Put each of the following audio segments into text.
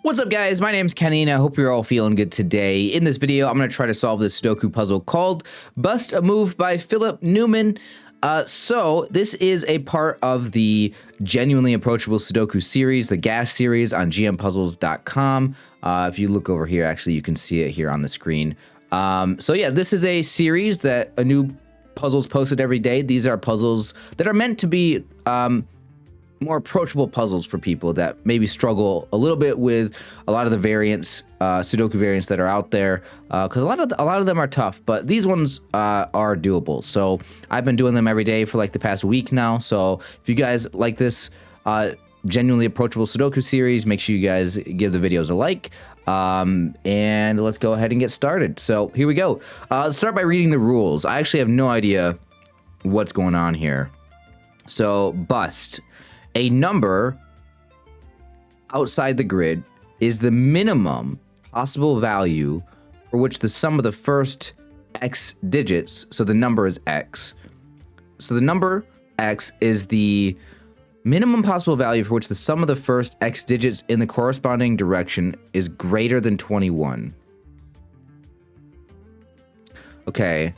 What's up, guys? My name's Kenny, and I hope you're all feeling good today. In this video, I'm going to try to solve this Sudoku puzzle called Bust a Move by Philip Newman. So this is a part of the Genuinely Approachable Sudoku series, the GAS series on gmpuzzles.com. If you look over here, actually, you can see it here on the screen. So yeah, this is a series that a new puzzle's posted every day. These are puzzles that are meant to be more approachable puzzles for people that maybe struggle a little bit with a lot of the variants, Sudoku variants that are out there, because a lot of them are tough, but these ones are doable. So I've been doing them every day for like the past week now. So if you guys like this genuinely approachable Sudoku series, make sure you guys give the videos a like, and let's go ahead and get started. So here we go. Let's start by reading the rules. I actually have no idea what's going on here. So bust. A number outside the grid is the minimum possible value for which the sum of the first x digits, so the number is x. So the number x is the minimum possible value for which the sum of the first x digits in the corresponding direction is greater than 21. Okay.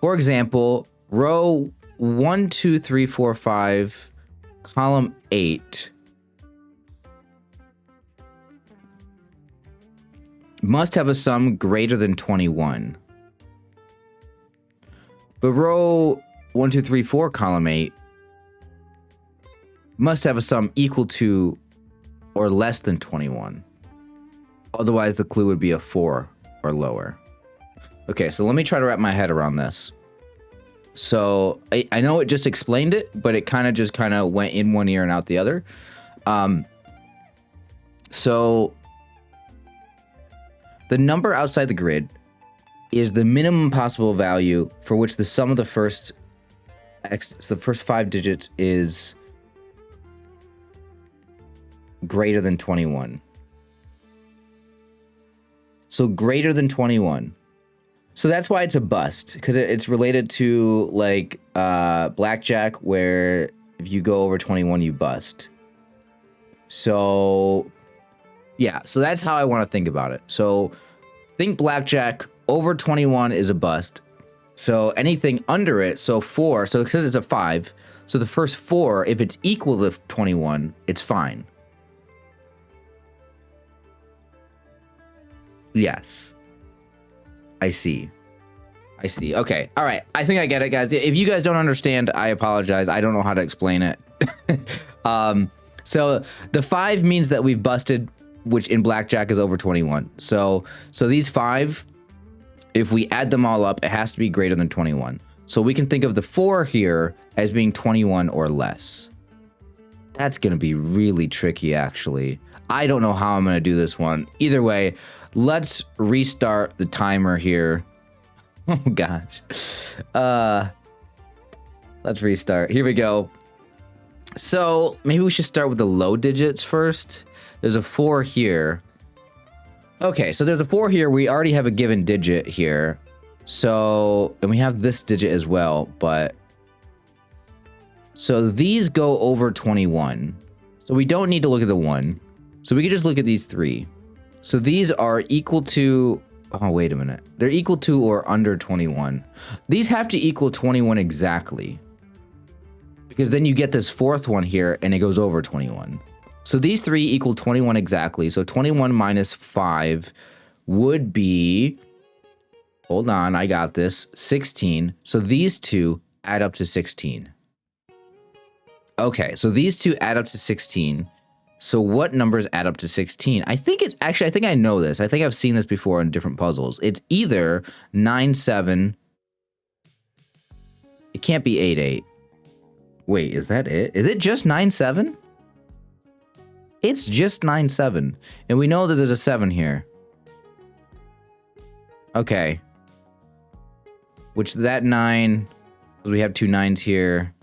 For example, row 1, 2, 3, 4, 5... column 8 must have a sum greater than 21. But row 1, 2, 3, 4, column 8 must have a sum equal to or less than 21. Otherwise, the clue would be a 4 or lower. Okay, so let me try to wrap my head around this. So I know it just explained it, but it kind of went in one ear and out the other. So the number outside the grid is the minimum possible value for which the sum of the first x, so the first 5 digits is greater than 21. So greater than 21. So that's why it's a bust, because it's related to like blackjack, where if you go over 21, you bust. So yeah, so that's how I want to think about it. So think blackjack over 21 is a bust. So anything under it, so 4, so because it's a 5, so the first 4, if it's equal to 21, it's fine. Yes. I see. Okay. All right. I think I get it, guys. If you guys don't understand, I apologize. I don't know how to explain it. So the 5 means that we've busted, which in blackjack is over 21. So these 5, if we add them all up, it has to be greater than 21. So we can think of the 4 here as being 21 or less. That's going to be really tricky, actually. I don't know how I'm going to do this one. Either way, let's restart the timer here. Oh, gosh. Let's restart. Here we go. So maybe we should start with the low digits first. There's a 4 here. Okay, so there's a 4 here. We already have a given digit here. So, and we have this digit as well, but... So these go over 21. So we don't need to look at the 1. So we can just look at these 3. So these are equal to... Oh, wait a minute. They're equal to or under 21. These have to equal 21 exactly. Because then you get this 4th one here, and it goes over 21. So these 3 equal 21 exactly. So 21 minus 5 would be... Hold on, I got this. 16. So these 2 add up to 16. Okay, so these 2 add up to 16. So what numbers add up to 16? I think I know this. I think I've seen this before in different puzzles. It's either 9, 7. It can't be 8, 8. Wait, is that it? Is it just 9, 7? It's just 9, 7. And we know that there's a 7 here. Okay. Which that 9, because we have 2 9s here,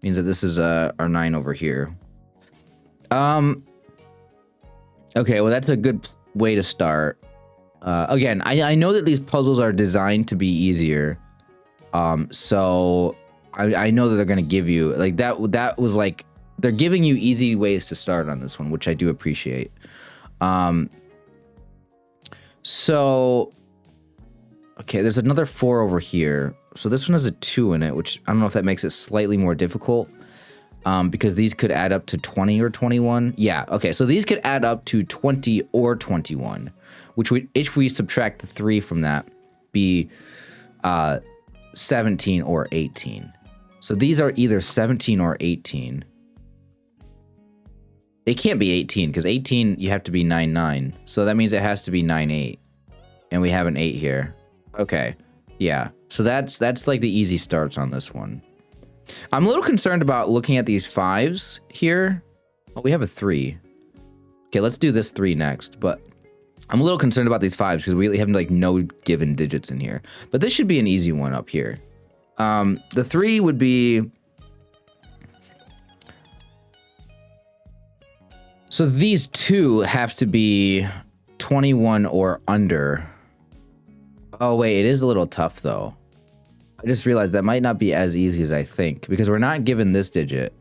means that this is our 9 over here. Okay, well, that's a good way to start. Again, I know that these puzzles are designed to be easier. So I know that they're going to give you, like, that was like, they're giving you easy ways to start on this one, which I do appreciate. So, okay, there's another 4 over here. So this one has a 2 in it, which I don't know if that makes it slightly more difficult. Because these could add up to 20 or 21. Yeah, okay, so these could add up to 20 or 21, which would, if we subtract the 3 from that, be 17 or 18. So these are either 17 or 18. It can't be 18, because 18, you have to be 9-9. So that means it has to be 9-8. And we have an 8 here. Okay, yeah. So that's like the easy starts on this one. I'm a little concerned about looking at these 5s here. Oh, we have a 3. Okay, let's do this 3 next. But I'm a little concerned about these 5s because we have like no given digits in here. But this should be an easy one up here. The 3 would be... So these 2 have to be 21 or under. Oh, wait, it is a little tough, though. I just realized that might not be as easy as I think, because we're not given this digit.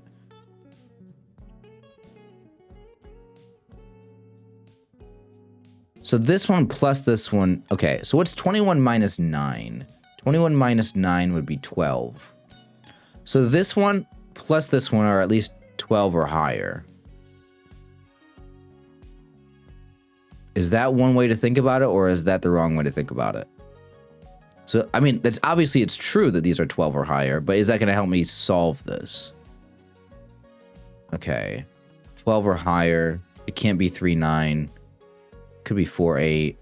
So this one plus this one. Okay, so what's 21 minus 9? 21 minus 9 would be 12. So this one plus this one are at least 12 or higher. Is that one way to think about it, or is that the wrong way to think about it? So, I mean, that's obviously it's true that these are 12 or higher, but is that going to help me solve this? Okay. 12 or higher. It can't be 3-9. Could be 4-8.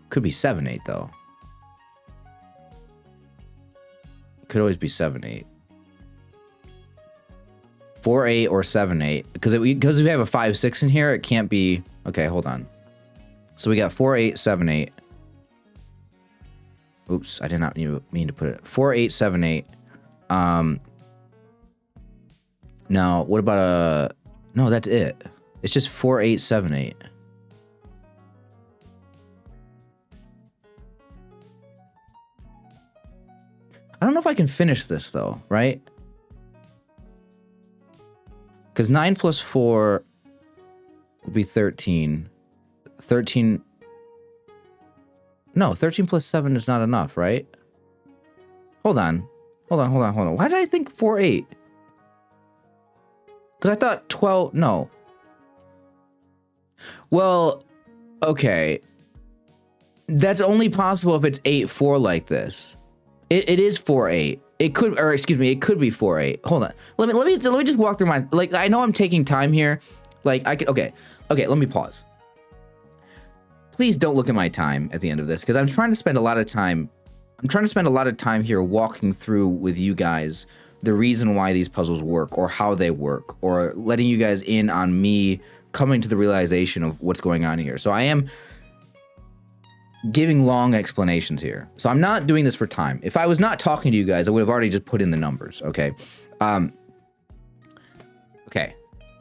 Could be 7-8, though. Could always be 7-8. 4-8 or 7-8. Because we have a 5-6 in here, it can't be... Okay, hold on. So we got 4-8, 7-8. Oops, I did not mean to put it. 4-8, 7-8. Now, what about a... No, that's it. It's just 4-8, 7-8. I don't know if I can finish this, though, right? Because 9 plus 4 will be 13. 13... No, 13 plus 7 is not enough, right? Hold on. Hold on. Why did I think 4-8? Because I thought 12... No. Well, okay. That's only possible if it's 8-4 like this. It is 4-8. It could, or excuse me, it could be 4-8. Hold on. Let me just walk through my... Like, I know I'm taking time here. Like, I could... Okay, let me pause. Please don't look at my time at the end of this, because I'm trying to spend a lot of time... I'm trying to spend a lot of time here walking through with you guys the reason why these puzzles work, or how they work, or letting you guys in on me coming to the realization of what's going on here. So I am giving long explanations here. So I'm not doing this for time. If I was not talking to you guys, I would have already just put in the numbers, okay? Okay.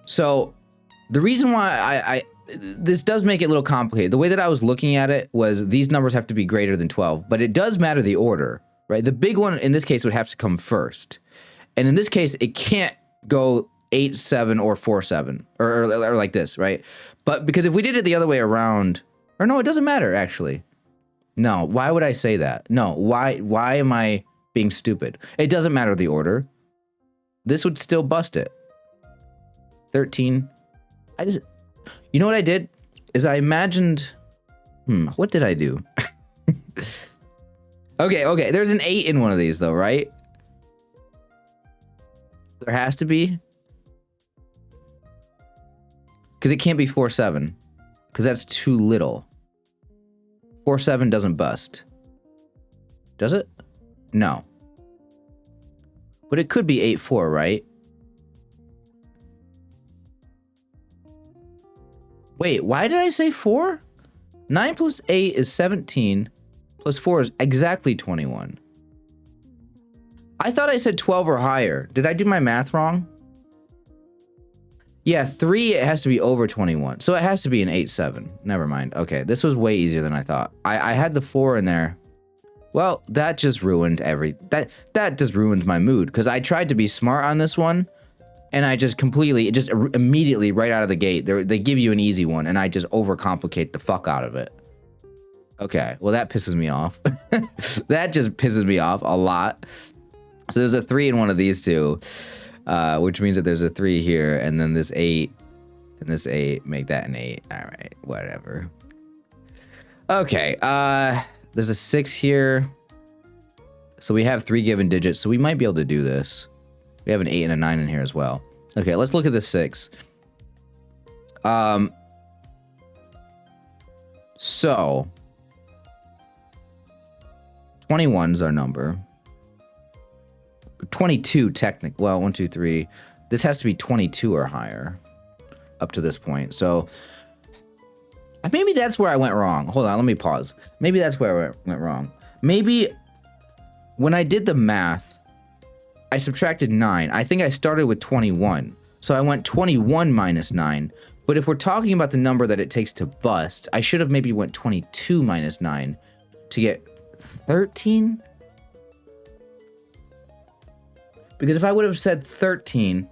So the reason why this does make it a little complicated. The way that I was looking at it was these numbers have to be greater than 12, but it does matter the order, right? The big one in this case would have to come first. And in this case, it can't go 8-7 or 4-7 or like this, right? But because if we did it the other way around, or no, it doesn't matter actually. No, why would I say that? No, why am I being stupid? It doesn't matter the order. This would still bust it. 13. You know what I did? Is I imagined... what did I do? Okay, there's an 8 in one of these though, right? There has to be. Because it can't be 4-7. Because that's too little. 4-7 doesn't bust. Does it? No. But it could be 8-4, right? Wait, why did I say 4? 9 plus 8 is 17. Plus 4 is exactly 21. I thought I said 12 or higher. Did I do my math wrong? Yeah, 3, it has to be over 21. So it has to be an 8-7. Never mind. Okay, this was way easier than I thought. I had the 4 in there. Well, that just ruined that just ruined my mood, because I tried to be smart on this one, And I just completely, just immediately right out of the gate, they give you an easy one, and I just overcomplicate the fuck out of it. Okay, well, that pisses me off. That just pisses me off a lot. So there's a 3 in one of these two, which means that there's a 3 here, and then this 8, and this 8, make that an 8. All right, whatever. Okay, there's a 6 here. So we have 3 given digits, so we might be able to do this. We have an 8 and a 9 in here as well. Okay, let's look at the 6. So 21 is our number. 22 technically. Well, 1, 2, 3. This has to be 22 or higher up to this point. So maybe that's where I went wrong. Hold on, let me pause. Maybe that's where I went wrong. Maybe when I did the math, I subtracted 9. I think I started with 21. So I went 21 minus 9. But if we're talking about the number that it takes to bust, I should have maybe went 22 minus 9 to get 13? Because if I would have said 13,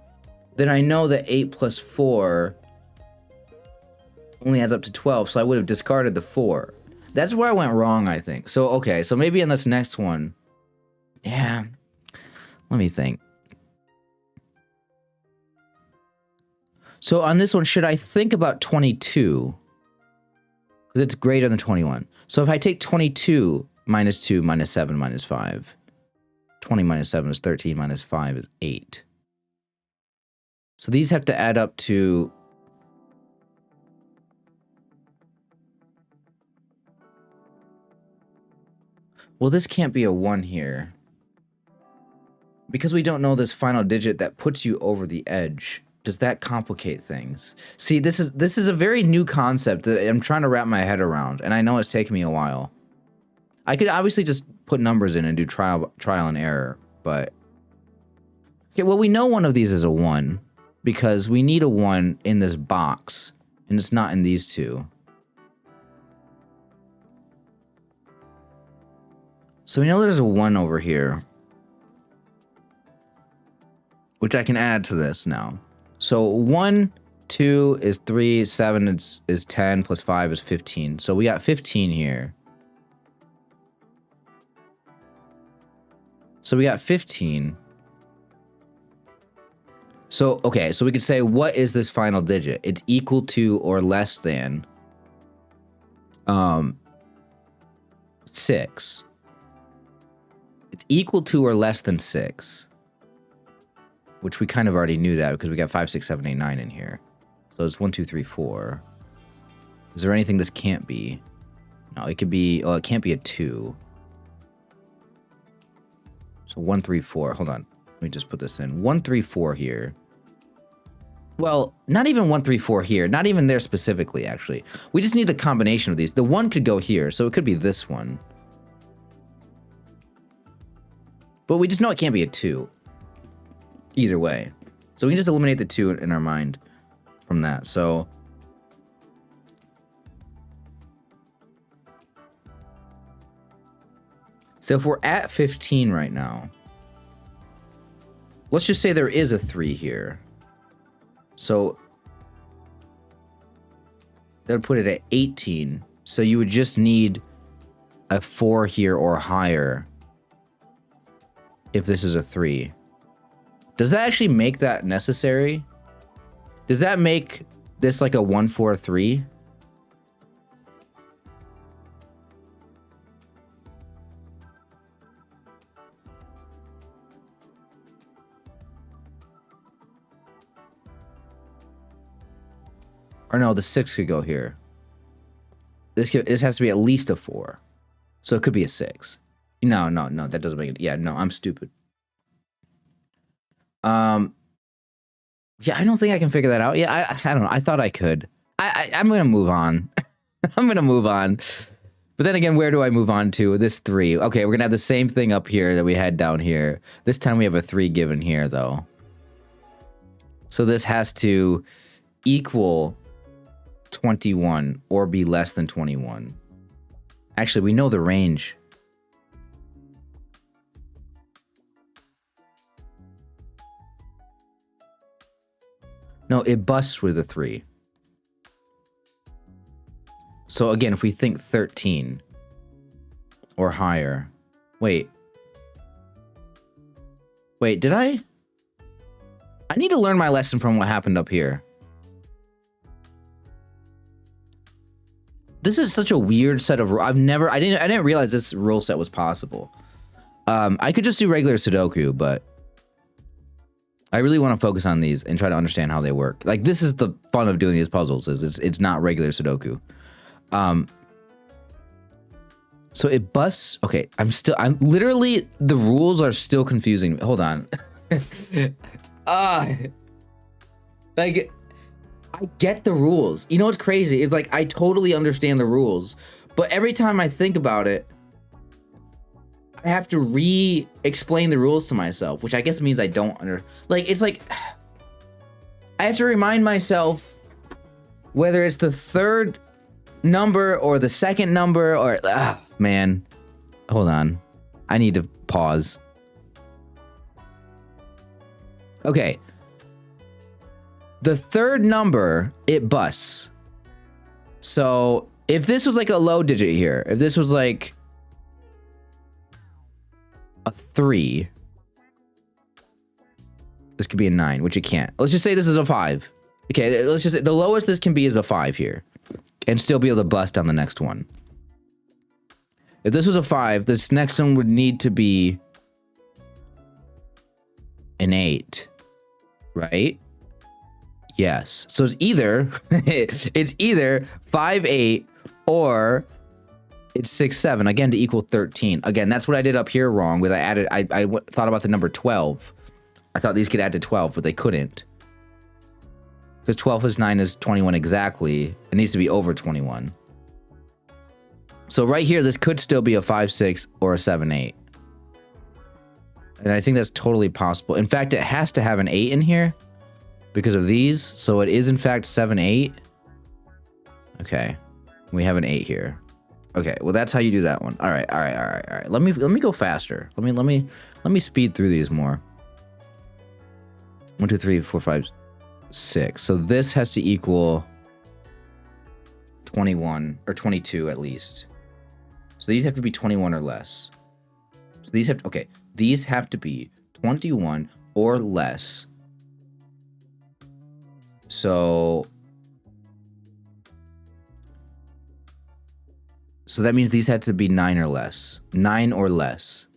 then I know that 8 plus 4 only adds up to 12, so I would have discarded the 4. That's where I went wrong, I think. So, okay, so maybe in this next one, yeah, let me think. So on this one, should I think about 22? Because it's greater than 21. So if I take 22 minus 2 minus 7 minus 5, 20 minus 7 is 13 minus 5 is 8. So these have to add up to... Well, this can't be a 1 here. Because we don't know this final digit that puts you over the edge. Does that complicate things? See, this is a very new concept that I'm trying to wrap my head around, and I know it's taken me a while. I could obviously just put numbers in and do trial and error, but... Okay, well, we know one of these is a 1, because we need a 1 in this box, and it's not in these two. So we know there's a 1 over here, which I can add to this now. So 1, 2 is 3, 7 is 10, plus 5 is 15. So we got 15 here. So we got 15. So, okay, so we could say, what is this final digit? It's equal to or less than 6. It's equal to or less than 6. Which we kind of already knew that because we got 5, 6, 7, 8, 9 in here. So it's 1, 2, 3, 4. Is there anything this can't be? No, it could be, oh, it can't be a 2. So 1, 3, 4. Hold on. Let me just put this in. 1, 3, 4 here. Well, not even 1, 3, 4 here. Not even there specifically, actually. We just need the combination of these. The 1 could go here, so it could be this one. But we just know it can't be a 2. Either way. So we can just eliminate the 2 in our mind from that. So if we're at 15 right now, let's just say there is a 3 here. So that would put it at 18. So you would just need a 4 here or higher if this is a 3. Does that actually make that necessary? Does that make this like a 1, 4, 3? Or no, the 6 could go here. This has to be at least a 4. So it could be a 6. No, that doesn't make it. Yeah, no, I'm stupid. Yeah, I don't think I can figure that out. Yeah, I don't know. I thought I could. I'm gonna move on. I'm gonna move on. But then again, where do I move on to? This 3. Okay, we're gonna have the same thing up here that we had down here. This time we have a 3 given here, though. So this has to equal 21 or be less than 21. Actually, we know the range. No, it busts with a 3. So again, if we think 13 or higher. Wait, did I need to learn my lesson from what happened up here. This is such a weird set of I didn't realize this rule set was possible. I could just do regular Sudoku, but I really want to focus on these and try to understand how they work. Like, this is the fun of doing these puzzles, is it's not regular Sudoku. So it busts. Okay, I'm literally, the rules are still confusing. Hold on. Like, I get the rules. You know what's crazy? It's like, I totally understand the rules, but every time I think about it, I have to re-explain the rules to myself, which I guess means I don't like, it's like, I have to remind myself whether it's the third number or the second number or, man, hold on. I need to pause. Okay. The third number, it busts. So if this was like a low digit here, if this was like a 3, this could be a 9, which it can't. Let's just say this is a 5. Okay, let's just say the lowest this can be is a 5 here, and still be able to bust on the next one. If this was a 5, this next one would need to be an 8, right? Yes. So it's either it's either 5, 8, or it's 6, 7. Again, to equal 13. Again, that's what I did up here wrong. Was I thought about the number 12. I thought these could add to 12, but they couldn't. Because 12 plus 9 is 21 exactly. It needs to be over 21. So right here, this could still be a 5, 6, or a 7, 8. And I think that's totally possible. In fact, it has to have an 8 in here because of these. So it is in fact 7, 8. Okay. We have an 8 here. Okay, well that's how you do that one. All right. Let me go faster. Let me speed through these more. 1, 2, 3, 4, 5, 6. So this has to equal 21 or 22 at least. So these have to be 21 or less. So these have these have to be 21 or less. So that means these had to be 9 or less. 9 or less.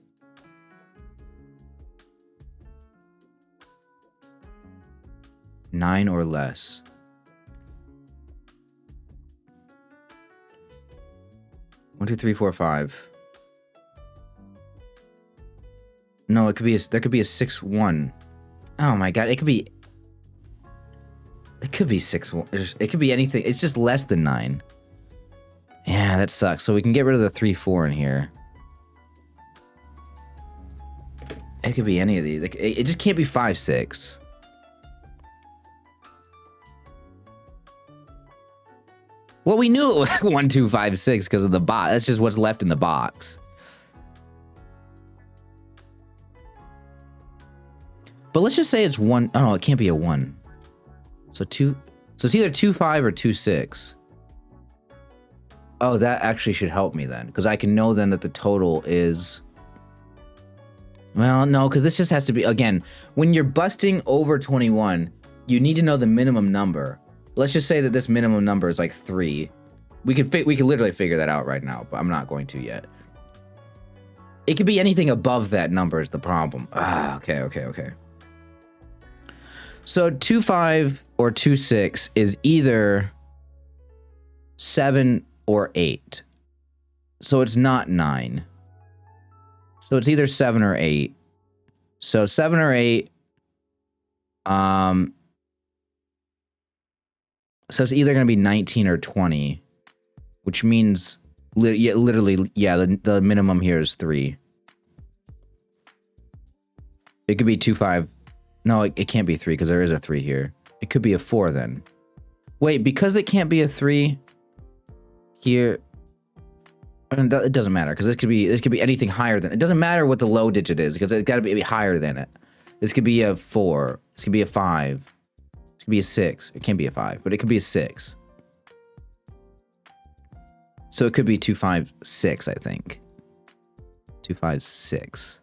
Nine or less. One, two, three, four, 5. No, it could be there could be a 6, 1. Oh my god, it could be 6, 1. It could be anything. It's just less than 9. Yeah, that sucks. So we can get rid of the 3, 4 in here. It could be any of these. It just can't be 5, 6. Well, we knew it was 1, 2, 5, 6 because of the box. That's just what's left in the box. But let's just say it's 1. Oh no, it can't be a 1. So 2. So it's either 2, 5 or 2, 6. Oh, that actually should help me then, because I can know then that the total is. Well, no, because this just has to be, again, when you're busting over 21, you need to know the minimum number. Let's just say that this minimum number is like 3. We could literally figure that out right now, but I'm not going to yet. It could be anything above that number is the problem. Okay. So 2, 5 or 2, 6 is either 7 or 8. So it's not 9. So it's either 7 or 8. So 7 or 8. So it's either going to be 19 or 20, which means literally, the minimum here is 3. It could be 2, 5. No, it can't be 3 because there is a 3 here. It could be a 4 then. Wait, because it can't be a 3 here, it doesn't matter because this could be anything higher than. It doesn't matter what the low digit is because it's got to be higher than it. This could be a 4. This could be a 5. This could could be a 6. It can't be a 5, but it could be a 6. So it could be 2, 5, 6, I think. 2, 5, 6.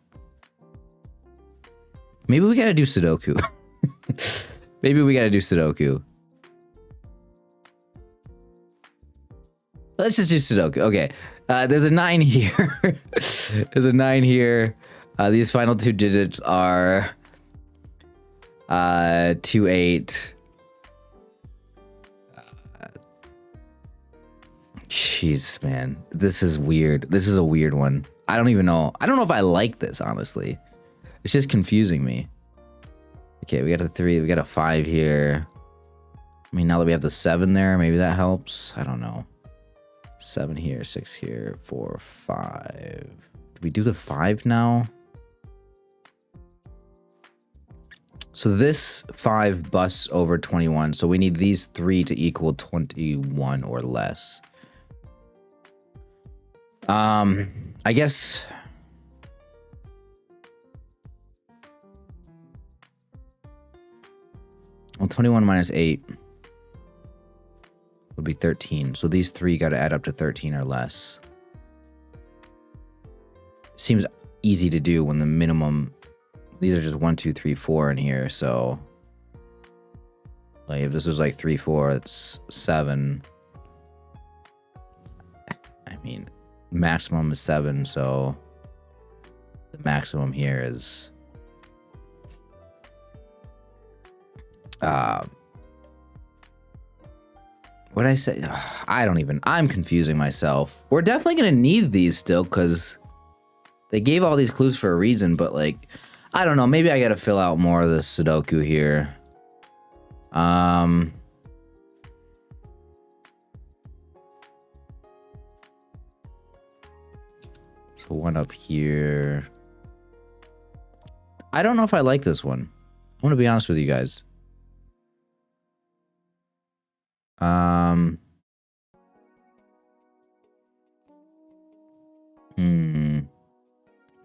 Maybe we gotta do Sudoku. Maybe we gotta do Sudoku. Let's just do Sudoku. Okay. There's a 9 here. There's a 9 here. These final 2 digits are 2, 8. Jeez, man. This is weird. This is a weird one. I don't even know. I don't know if I like this, honestly. It's just confusing me. Okay, we got a 3. We got a 5 here. I mean, now that we have the 7 there, maybe that helps. I don't know. 7 here, 6 here, 4, 5. Do we do the 5 now? So this 5 busts over 21. So we need these 3 to equal 21 or less. I guess... Well, 21 minus 8 would be 13. So these 3 got to add up to 13 or less. Seems easy to do when the minimum... These are just 1, 2, 3, 4 in here. So like if this was like 3, 4, it's 7. I mean, maximum is 7. So the maximum here is... what did I say? I don't even... I'm confusing myself. We're definitely going to need these still because they gave all these clues for a reason, but like... I don't know. Maybe I got to fill out more of the Sudoku here. So 1 up here. I don't know if I like this one. I'm going to be honest with you guys.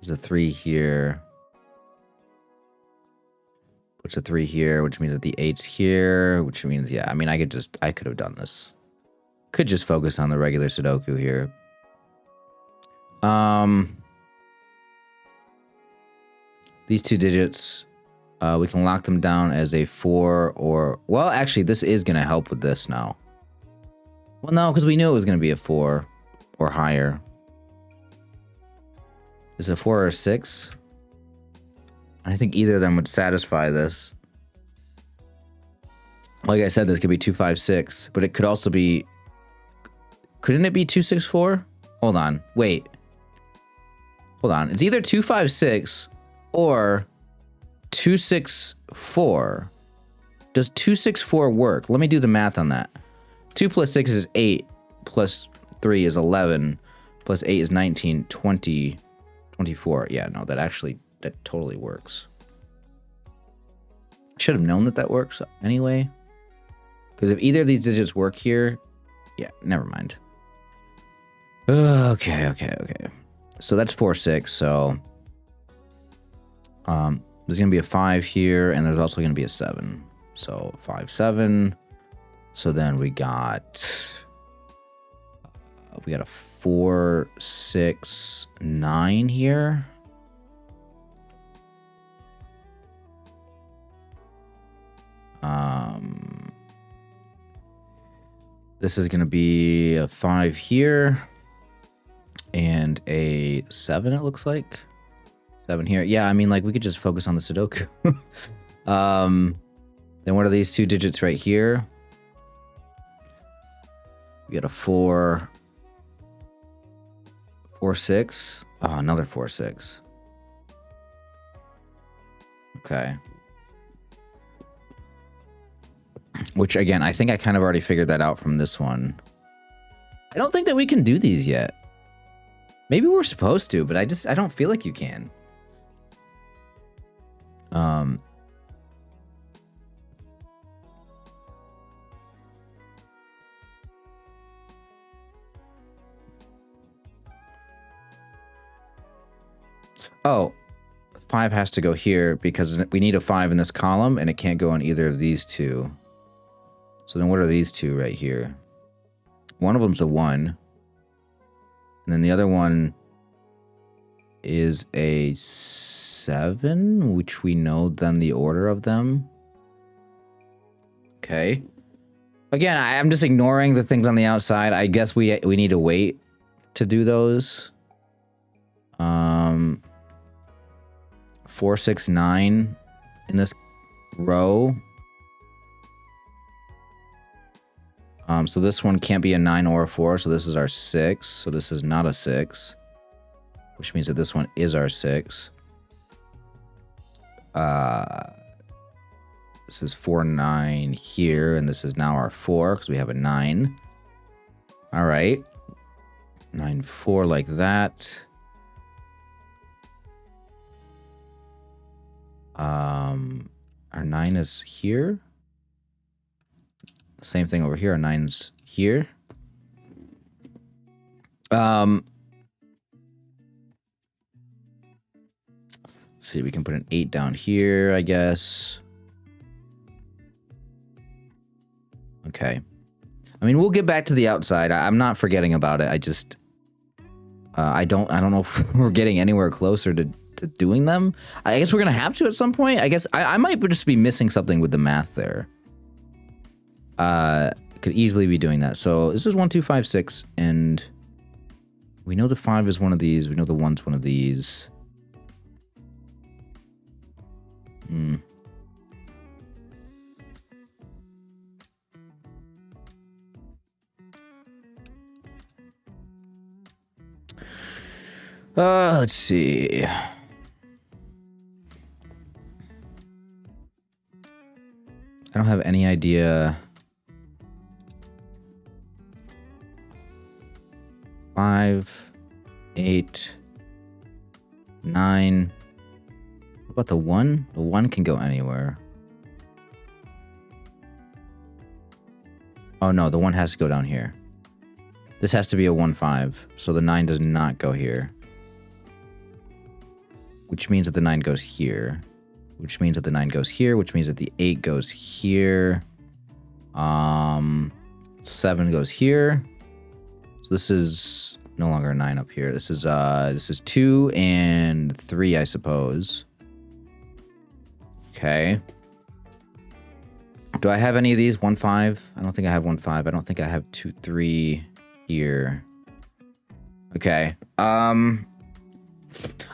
There's a 3 here. Puts a 3 here, which means that the 8's here, which means, yeah, I mean, I could have done this. Could just focus on the regular Sudoku here. These 2 digits, we can lock them down as a 4 or... Well, actually, this is going to help with this now. Well, no, because we knew it was going to be a 4 or higher. Is it a 4 or a 6? I think either of them would satisfy this. Like I said, this could be 2, 5, 6, but it could also be... Couldn't it be 2, 6, 4? Hold on. Wait. Hold on. It's either 2, 5, 6 or 2, 6, 4. Does 2, 6, 4 work? Let me do the math on that. 2 plus 6 is 8, plus 3 is 11, plus 8 is 19, 20, 24. Yeah, no, that totally works. I should have known that works anyway. Because if either of these digits work here, yeah, never mind. Okay. So that's 4, 6. So there's going to be a 5 here, and there's also going to be a 7. So 5, 7. So then we got a 4, 6, 9 here. This is going to be a 5 here and a 7, it looks like. 7 here. Yeah, I mean, like, we could just focus on the Sudoku. Then what are these 2 digits right here? We got a 4, 4, 6. Oh, another 4, 6. Okay. Which, again, I think I kind of already figured that out from this one. I don't think that we can do these yet. Maybe we're supposed to, but I don't feel like you can. Oh, 5 has to go here because we need a 5 in this column, and it can't go on either of these 2. So then what are these two right here? One of them's a 1. And then the other one is a 7, which we know then the order of them. Okay. Again, I'm just ignoring the things on the outside. I guess we need to wait to do those. 4, 6, 9 in this row. So this one can't be a 9 or a 4, so this is our 6. So this is not a 6, which means that this one is our 6. This is 4, 9 here, and this is now our 4 because we have a 9. All right, 9, 4 like that. Our 9 is here. Same thing over here. Our 9's here. Let's see, we can put an 8 down here, I guess. Okay. I mean, we'll get back to the outside. I'm not forgetting about it. I just I don't know if we're getting anywhere closer to doing them. I guess we're gonna have to at some point. I guess I might just be missing something with the math there. Could easily be doing that. So this is 1, 2, 5, 6, and we know the 5 is one of these. We know the 1's one of these. Let's see. I don't have any idea. 5, 8, 9. What about the 1? The 1 can go anywhere. Oh no, the 1 has to go down here. This has to be a 1, 5. So the 9 does not go here. Which means that the 9 goes here. Which means that the 9 goes here. Which means that the 8 goes here. 7 goes here. So this is no longer a 9 up here. This is 2 and 3, I suppose. Okay. Do I have any of these? 1, 5? I don't think I have 1, 5. I don't think I have 2, 3 here. Okay.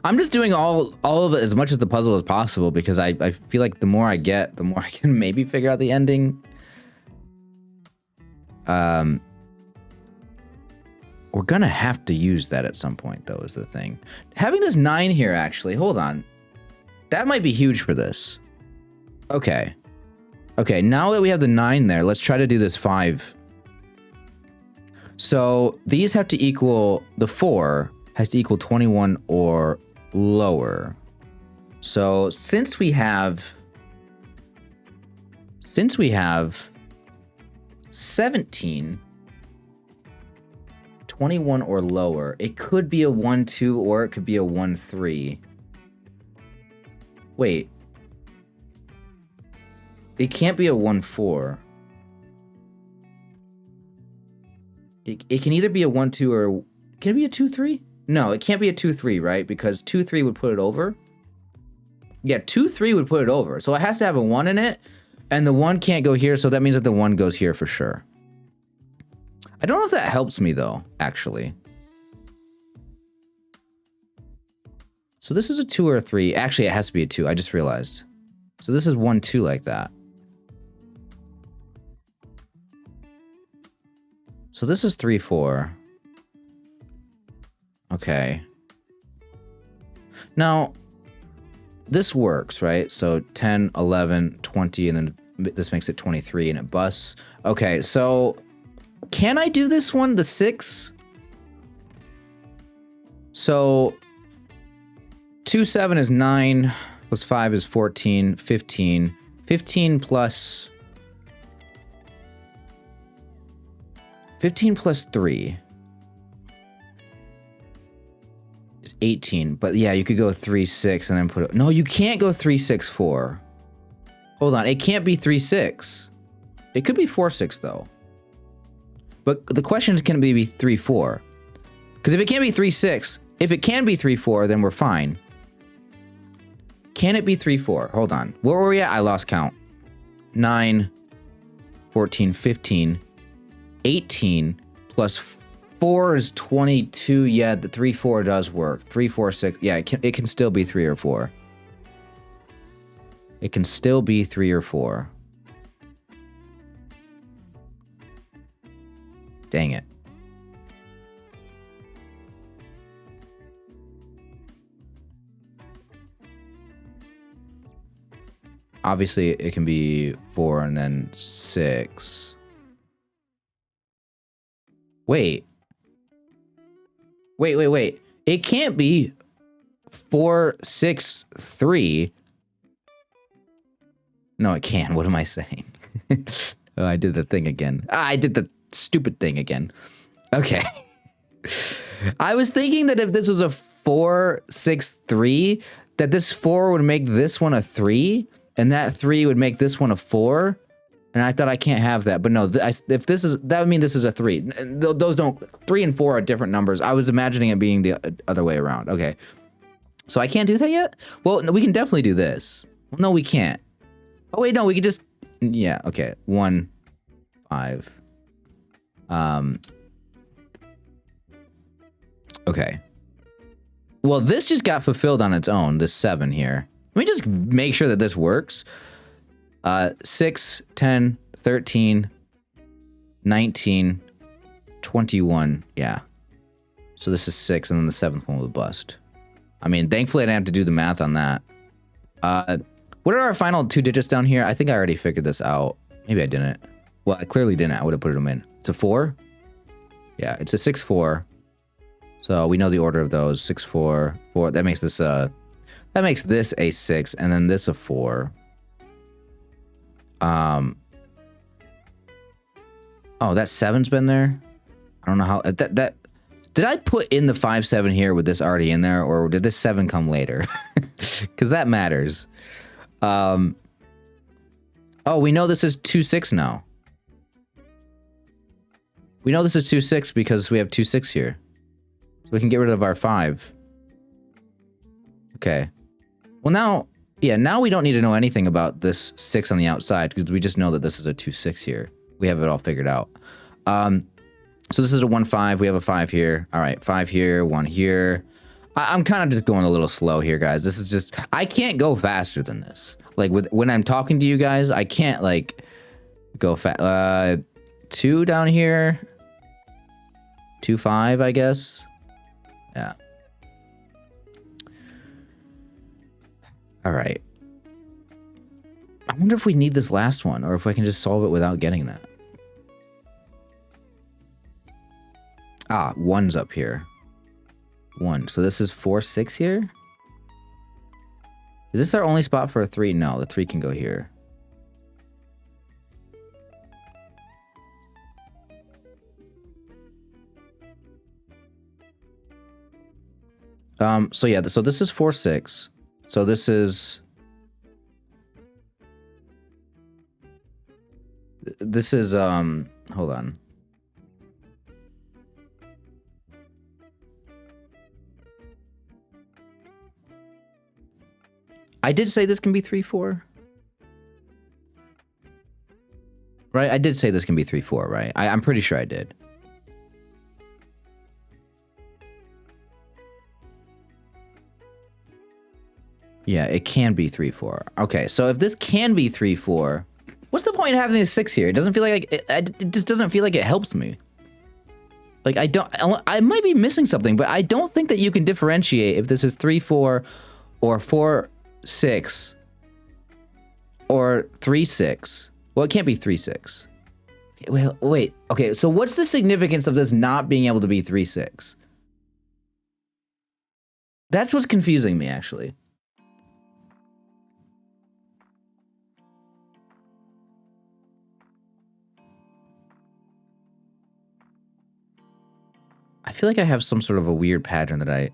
I'm just doing all of it as much as the puzzle as possible because I feel like the more I get, the more I can maybe figure out the ending. We're gonna have to use that at some point, though, is the thing. Having this 9 here, actually, hold on. That might be huge for this. Okay. Okay, now that we have the 9 there, let's try to do this 5. So these have to equal, the 4 has to equal 21 or lower. So since we have 17, 21 or lower, it could be a 1, 2, or it could be a 1, 3. Wait. It can't be a 1, 4. It can either be a 1, 2, or... Can it be a 2, 3? No, it can't be a 2, 3, right? Because 2, 3 would put it over. Yeah, 2, 3 would put it over. So it has to have a 1 in it, and the 1 can't go here, so that means that the 1 goes here for sure. I don't know if that helps me, though, actually. So this is a 2 or a 3. Actually, it has to be a 2. I just realized. So this is 1, 2 like that. So this is 3, 4. Okay. Now, this works, right? So 10, 11, 20, and then this makes it 23, and it busts. Okay, so can I do this one, the 6? So 2, 7 is 9, plus 5 is 14, 15. 15 plus 3 is 18. But yeah, you could go 3, 6 and then put it. No, you can't go 3, 6, 4. Hold on. It can't be 3, 6. It could be 4-6 though. But the question is, can it be 3-4? Because if it can't be 3-6, if it can be 3-4, then we're fine. Can it be 3-4? Hold on. Where were we at? I lost count. 9, 14, 15, 18 plus 4 is 22. Yeah, the 3-4 does work. 3, 4, 6. Yeah, it can still be 3 or 4. It can still be 3 or 4. Dang it. Obviously, it can be 4 and then 6. Wait. Wait. It can't be 4, 6, 3. No, it can. What am I saying? Oh, I did the thing again. I did the stupid thing again. Okay. I was thinking that if this was a 4, 6, 3, that this 4 would make this one a 3, and that 3 would make this one a 4. And I thought I can't have that. But no, if this is, that would mean this is a 3. Those don't, 3 and 4 are different numbers. I was imagining it being the other way around. Okay. So I can't do that yet? Well, no, we can definitely do this. Well, no, we can't. Oh, wait, no, we could just, yeah, okay. 1, 5. Okay. Well, this just got fulfilled on its own, this 7 here. Let me just make sure that this works. 6, 10, 13, 19, 21. Yeah. So this is 6, and then the 7th one will bust. I mean, thankfully I didn't have to do the math on that. What are our final 2 digits down here? I think I already figured this out. Maybe I didn't. Well, I clearly didn't. I would have put them in. It's a 4? Yeah, it's a 6, 4. So we know the order of those. 6, 4, 4. That makes this a 6, and then this a 4. Oh, that 7's been there. I don't know how that did I put in the 5, 7 here with this already in there, or did this 7 come later? Because that matters. Oh, we know this is 2, 6 now. We know this is 2, 6 because we have 2, 6 here. So we can get rid of our 5. Okay. Well, now, yeah, now we don't need to know anything about this 6 on the outside because we just know that this is a 2, 6 here. We have it all figured out. So this is a 1, 5. We have a 5 here. All right, 5 here, 1 here. I'm kind of just going a little slow here, guys. This is just, I can't go faster than this. Like when I'm talking to you guys, I can't like go fast. 2 down here. 2, 5, I guess. Yeah. All right. I wonder if we need this last one or if I can just solve it without getting that. Ah, 1's up here. 1. So this is 4, 6 here? Is this our only spot for a 3? No, the 3 can go here. So yeah, so this is 4, 6. So this is... This is, hold on. I did say this can be 3, 4. Right? I did say this can be 3, 4, right? I'm pretty sure I did. Yeah, it can be 3, 4. Okay, so if this can be 3, 4, what's the point of having a 6 here? It doesn't feel like it just doesn't feel like it helps me. Like I might be missing something, but I don't think that you can differentiate if this is 3, 4 or 4, 6 or 3, 6. Well, it can't be 3, 6. Wait. Okay, so what's the significance of this not being able to be 3, 6? That's what's confusing me, actually. I feel like I have some sort of a weird pattern that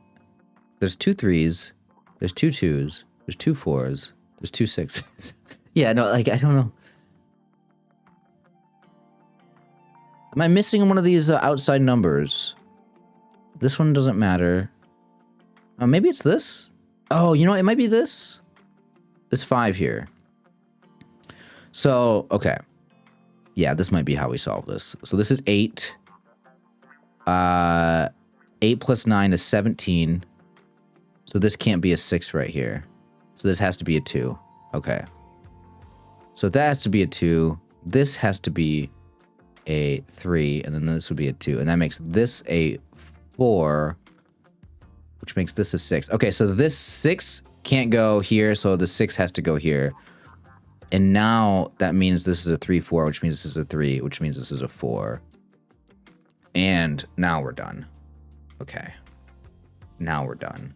there's 2 3s, there's 2 2s, there's 2 4s, there's 2 6s. Yeah, no, like, I don't know. Am I missing one of these outside numbers? This one doesn't matter. Maybe it's this? Oh, you know what? It might be this. This 5 here. So, okay. Yeah, this might be how we solve this. So this is 8. 8 plus 9 is 17. So this can't be a 6 right here. So this has to be a 2. Okay. So that has to be a 2. This has to be a 3. And then this would be a 2. And that makes this a 4. Which makes this a 6. Okay, so this 6 can't go here. So the 6 has to go here. And now that means this is a 3, 4, which means this is a 3, which means this is a 4. And now we're done. Okay. Now we're done.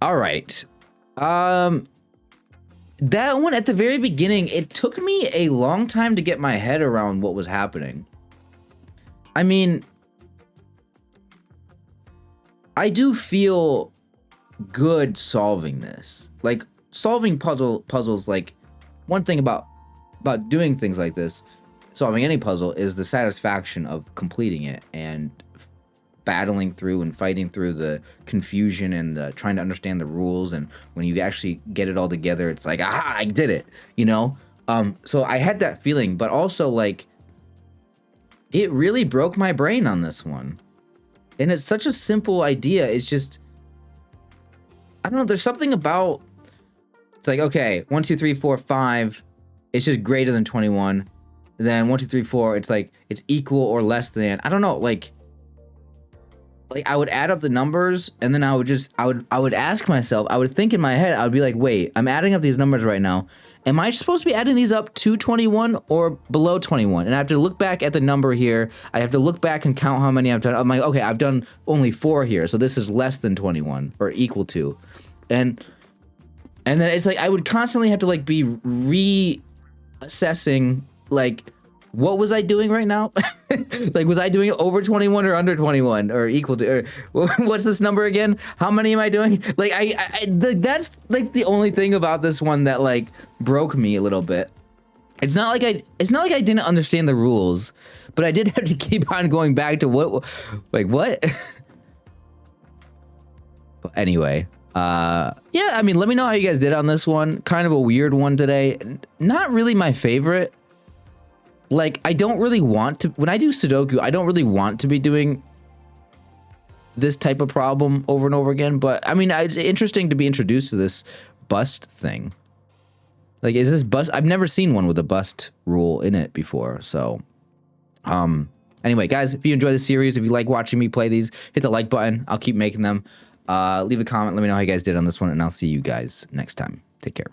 All right. That one at the very beginning, it took me a long time to get my head around what was happening. I mean, I do feel good solving this. Like, solving puzzles, like, one thing about doing things like this, solving any puzzle, is the satisfaction of completing it and battling through and fighting through the confusion and trying to understand the rules. And when you actually get it all together, it's like, aha, I did it, you know? So I had that feeling, but also, like, it really broke my brain on this one. And it's such a simple idea. It's just, I don't know, there's something about, it's like, okay, 1, 2, 3, 4, 5, it's just greater than 21. And then 1, 2, 3, 4, it's like, it's equal or less than, I don't know, like I would add up the numbers, and then I would ask myself, I would think in my head, I would be like, wait, I'm adding up these numbers right now. Am I supposed to be adding these up to 21 or below 21? And I have to look back at the number here. I have to look back and count how many I've done. I'm like, okay, I've done only 4 here, so this is less than 21 or equal to. And then it's like I would constantly have to, like, be reassessing, like, what was I doing right now? Like, was I doing over 21 or under 21 or equal to, or what's this number again? How many am I doing? Like, that's like the only thing about this one that, like, broke me a little bit. It's not like I didn't understand the rules, but I did have to keep on going back to what. But anyway, yeah, I mean, let me know how you guys did on this one. Kind of a weird one today. Not really my favorite. Like, I don't really want to, when I do Sudoku, I don't really want to be doing this type of problem over and over again. But I mean, it's interesting to be introduced to this bust thing. Like, is this bust? I've never seen one with a bust rule in it before. So, anyway, guys, if you enjoy the series, if you like watching me play these, hit the like button. I'll keep making them. Leave a comment. Let me know how you guys did on this one, and I'll see you guys next time. Take care.